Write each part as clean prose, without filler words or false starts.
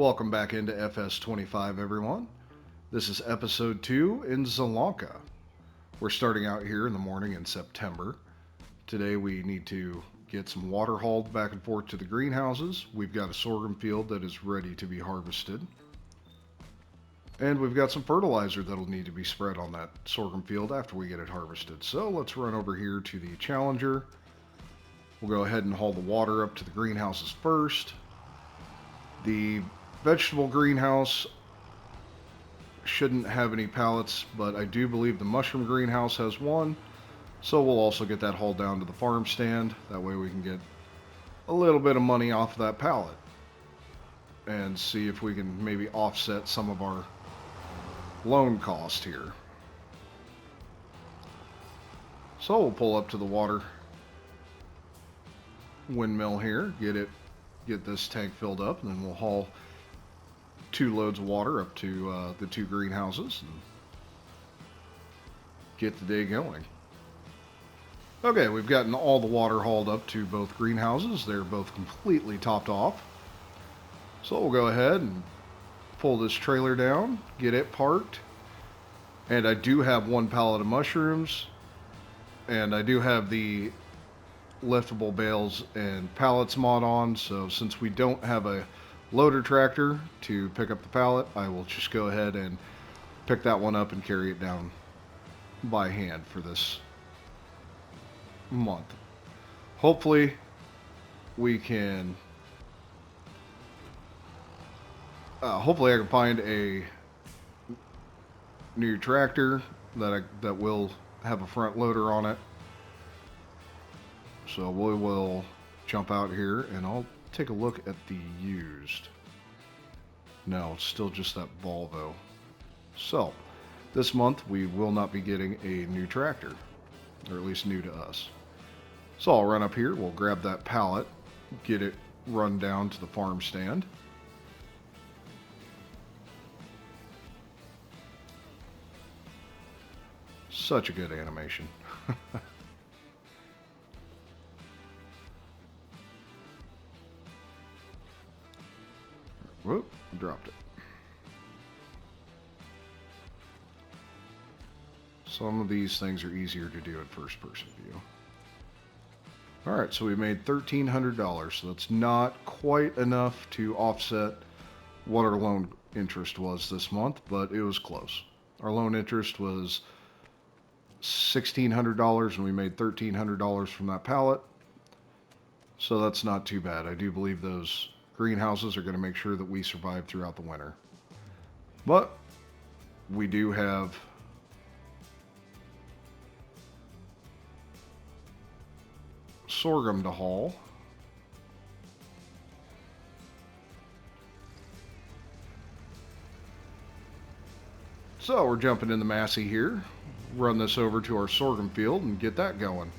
Welcome back into FS25, everyone. This is episode 2 in Sri. We're starting out here in the morning in September. Today we need to get some water hauled back and forth to the greenhouses. We've got a sorghum field that is ready to be harvested. And we've got some fertilizer that'll need to be spread on that sorghum field after we get it harvested. So let's run over here to the Challenger. We'll go ahead and haul the water up to the greenhouses first. The vegetable greenhouse shouldn't have any pallets, but I do believe the mushroom greenhouse has one. So we'll also get that hauled down to the farm stand. That way we can get a little bit of money off of that pallet and see if we can maybe offset some of our loan cost here. So we'll pull up to the water windmill here, get this tank filled up, and then we'll haul 2 loads of water up to the 2 greenhouses and get the day going. Okay, we've gotten all the water hauled up to both greenhouses. They're both completely topped off. So we'll go ahead and pull this trailer down, get it parked. And I do have 1 pallet of mushrooms, and I do have the liftable bales and pallets mod on, so since we don't have a loader tractor to pick up the pallet, I will just go ahead and pick that one up and carry it down by hand for this month. Hopefully we can hopefully I can find a new tractor that will have a front loader on it. So we will jump out here and I'll take a look at the used. No, it's still just that Volvo. So this month we will not be getting a new tractor, or at least new to us. So I'll run up here, we'll grab that pallet, get it run down to the farm stand. Such a good animation. Whoop, dropped it. Some of these things are easier to do in first person view. Alright, so we made $1,300, so that's not quite enough to offset what our loan interest was this month, but it was close. Our loan interest was $1,600 and we made $1,300 from that pallet. So that's not too bad. I do believe those greenhouses are going to make sure that we survive throughout the winter. But we do have sorghum to haul. So we're jumping in the Massey here, run this over to our sorghum field and get that going.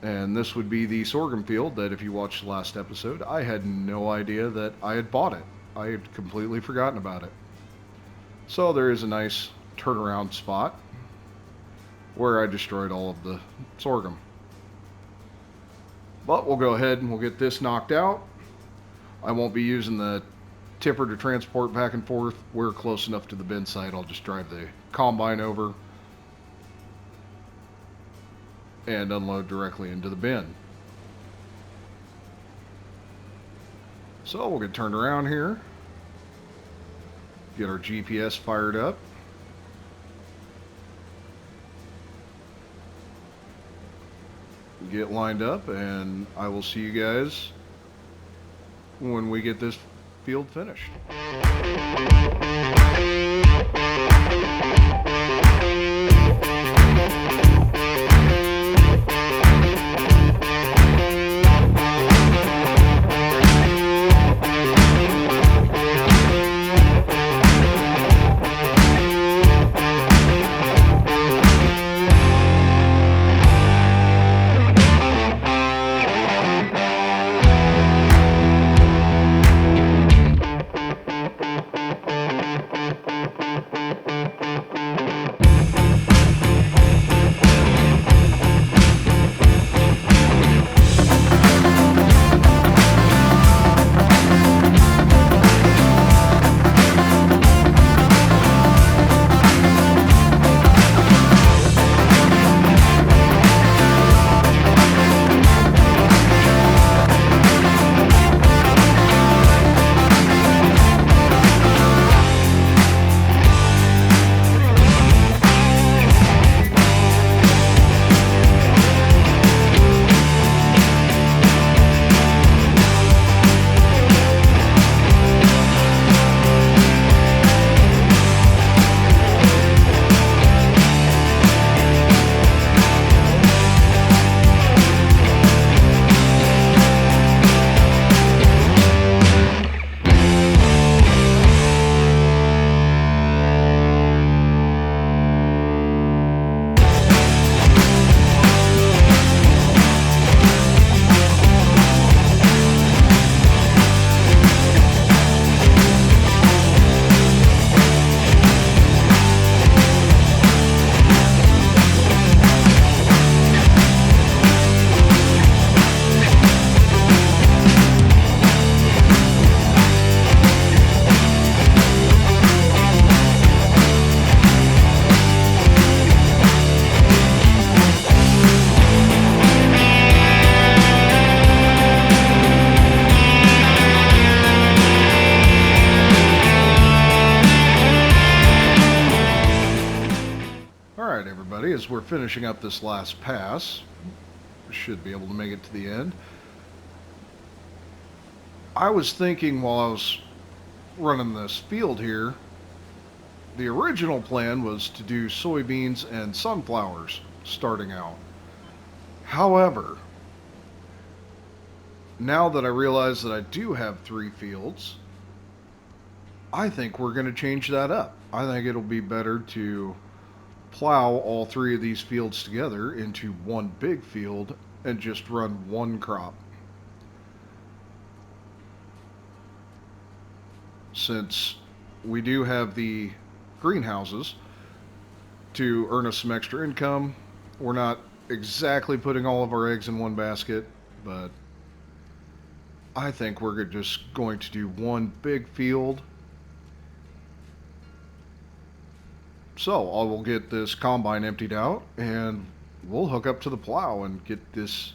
And this would be the sorghum field that, if you watched the last episode, I had no idea that I had bought it. I had completely forgotten about it. So there is a nice turnaround spot where I destroyed all of the sorghum. But we'll go ahead and we'll get this knocked out. I won't be using the tipper to transport back and forth. We're close enough to the bin site. I'll just drive the combine over and unload directly into the bin. So we'll get turned around here, get our GPS fired up, get lined up, and I will see you guys when we get this field finished. today as we're finishing up this last pass. Should be able to make it to the end. I was thinking while I was running this field here, the original plan was to do soybeans and sunflowers starting out. However, now that I realize that I do have 3 fields, I think we're going to change that up. I think it'll be better to plow all 3 of these fields together into one big field and just run one crop. Since we do have the greenhouses to earn us some extra income, we're not exactly putting all of our eggs in one basket, but I think we're just going to do one big field. So I will get this combine emptied out and we'll hook up to the plow and get this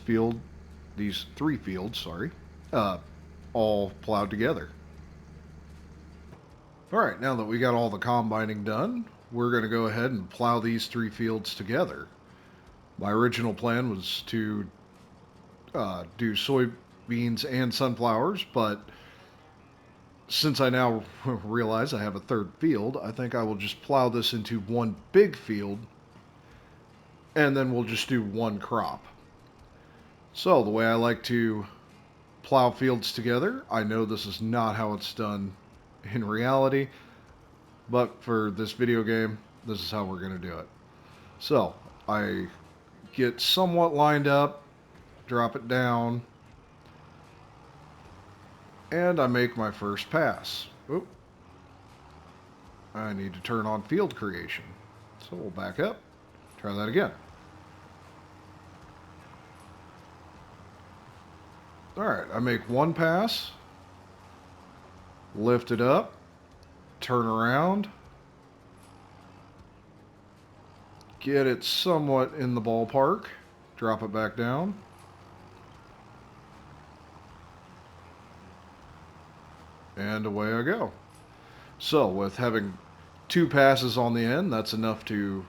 field, these 3 fields, sorry, all plowed together. Alright, now that we got all the combining done, we're going to go ahead and plow these 3 fields together. My original plan was to do soybeans and sunflowers, but since I now realize I have a 3rd field, I think I will just plow this into one big field and then we'll just do one crop. So the way I like to plow fields together, I know this is not how it's done in reality, but for this video game, this is how we're going to do it. So I get somewhat lined up, drop it down, and I make my first pass. Oop. I need to turn on field creation. So we'll back up, try that again. Alright, I make one pass, lift it up, turn around, get it somewhat in the ballpark, drop it back down, and away I go. So with having 2 passes on the end, that's enough to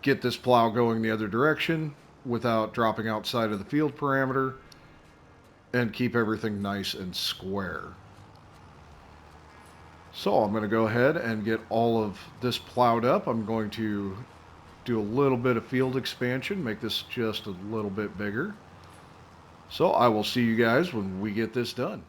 get this plow going the other direction without dropping outside of the field parameter and keep everything nice and square. So I'm going to go ahead and get all of this plowed up. I'm going to do a little bit of field expansion, make this just a little bit bigger. So I will see you guys when we get this done.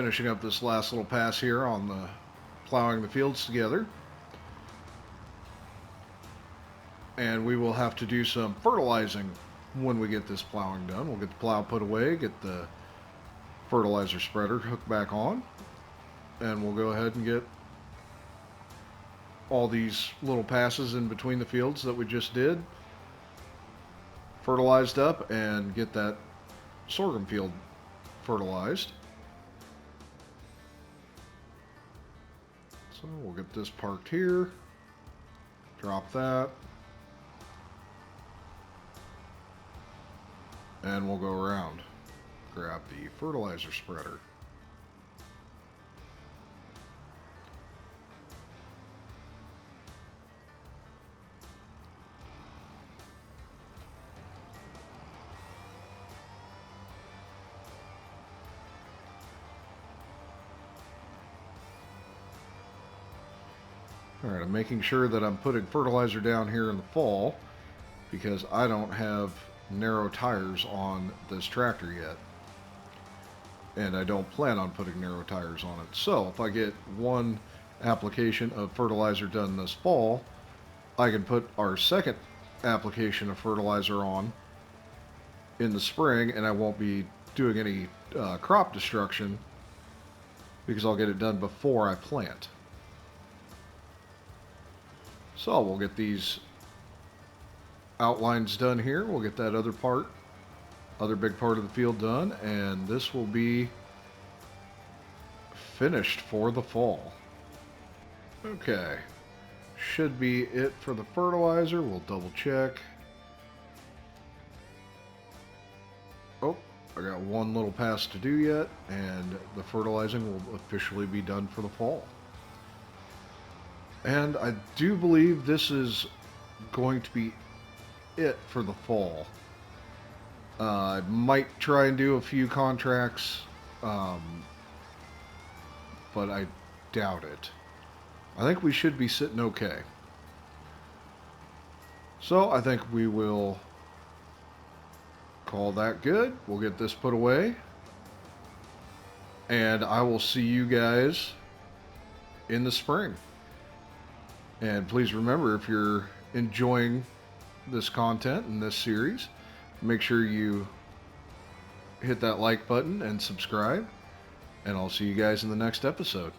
finishing up this last little pass here on the plowing the fields together. And we will have to do some fertilizing when we get this plowing done. We'll get the plow put away, get the fertilizer spreader hooked back on, and we'll go ahead and get all these little passes in between the fields that we just did fertilized up and get that sorghum field fertilized. So we'll get this parked here, drop that, and we'll go around, grab the fertilizer spreader. All right, I'm making sure that I'm putting fertilizer down here in the fall because I don't have narrow tires on this tractor yet. And I don't plan on putting narrow tires on it. So if I get one application of fertilizer done this fall, I can put our second application of fertilizer on in the spring, and I won't be doing any crop destruction because I'll get it done before I plant. So we'll get these outlines done here. We'll get that other big part of the field done, and this will be finished for the fall. Okay, should be it for the fertilizer. We'll double check. Oh, I got one little pass to do yet, and the fertilizing will officially be done for the fall. And I do believe this is going to be it for the fall. I might try and do a few contracts, but I doubt it. I think we should be sitting okay. So I think we will call that good. We'll get this put away. And I will see you guys in the spring. And please remember, if you're enjoying this content and this series, make sure you hit that like button and subscribe. And I'll see you guys in the next episode.